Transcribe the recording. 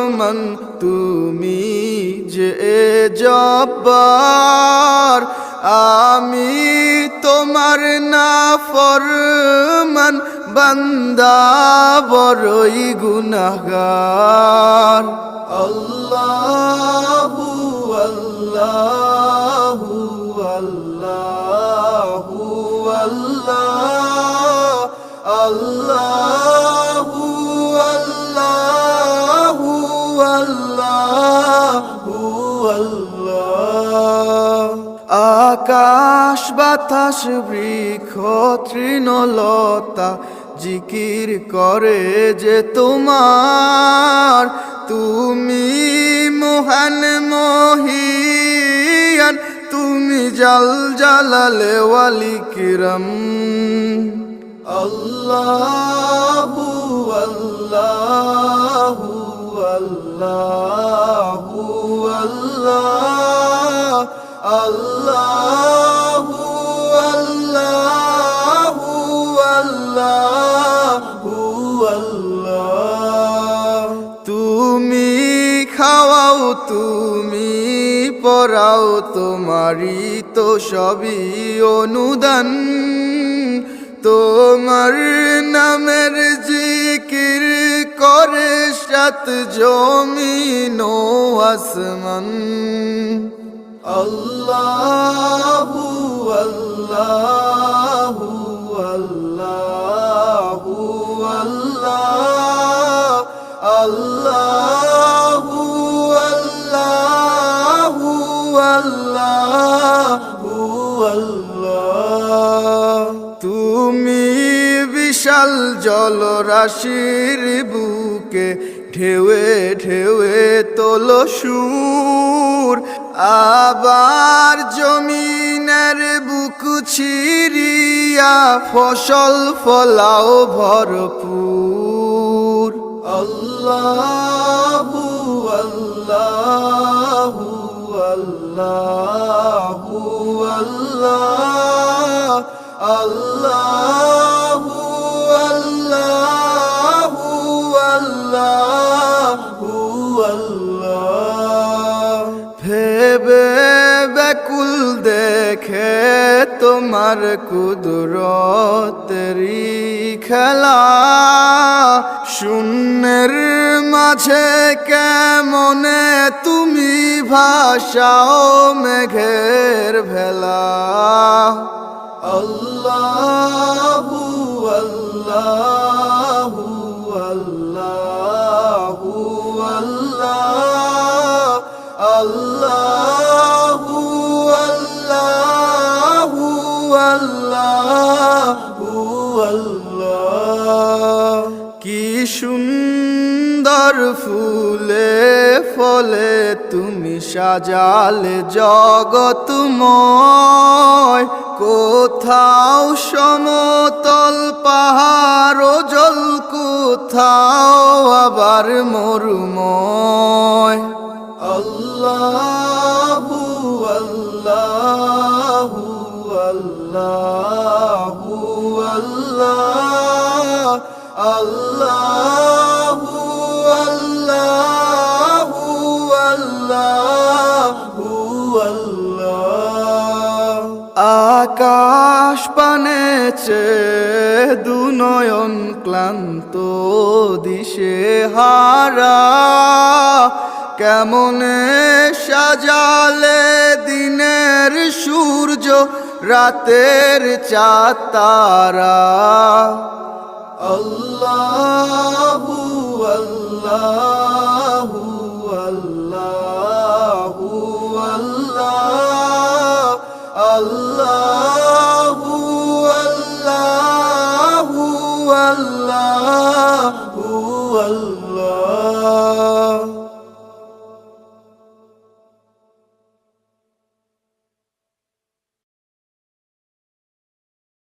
রহমান তুমি যে জব্বার, আমি তোমার নাফরমান বান্দা বড়ই গুনাহগার। আল্লাহু আল্লাহু আল্লাহু আল্লাহ, আল্লাহু আল্লাহু আল্লাহু আল্লাহ। আকাশ বাতাস বৃক্ষ তৃণলতা জিকির করে যে তোমার, তুমি মহান মহিয়ান, তুমি জাল জালালে ওয়ালি কিরম। আল্লাহু আল্লাহু আল্লাহু আল্লাহ, আল্লাহু আল্লাহু আল্লাহু আল্লাহ। তুমি খাওয়াও তুমি পরাও, তোমারই তো সবই অনুদান, তোমার নামের জিকির করে সাত জমিন ও আসমান। আল্লাহু আল্লাহু আল্লাহু আল্লাহ, আল্লাহু আল্লাহু আল্লাহু আল্লাহ। তুমি বিশাল জলরাশির বুকে ঢেউয়ে ঢেউয়ে তোলো সুর, আবার জমিনের বুক ছিড়িয়া ফসল ফলাও ভরপুর। আল্লাহু আল্লাহু আল্লাহু আল্লাহ, আল্লাহু আল্লাহু আল্লাহু আল্লাহ। ভেবে ব্যাকুল দেখে তোমার কুদরতেরি খেলা, শূন্যের মাঝে কেমনে তুমি ভাসাও মেঘের ভেলা। আল্লাহু আল্লাহু আল্লাহু আল্লাহ, আল্লাহু আল্লাহু আল্লাহু আল্লাহ। কি সুন্দর ফুলে ফলে তুমি সাজালে জগৎময়, কোথাও সমতল পাহাড় জল, কোথাও আবার মরুময়। আল্লাহু আল্লাহু আল্লাহু আল্লাহ, আল্লাহু আল্লাহু আল্লাহু আল্লাহ। আকাশ পানে চেয়ে দুনয়ন ক্লান্ত দিশে হারা, কেমনে সাজালে দিনের সূর্য রাতের চাঁদ তারা। আল্লাহু আল্লাহু আল্লাহু আল্লাহ, আল্লাহু আল্লাহু আল্লাহ।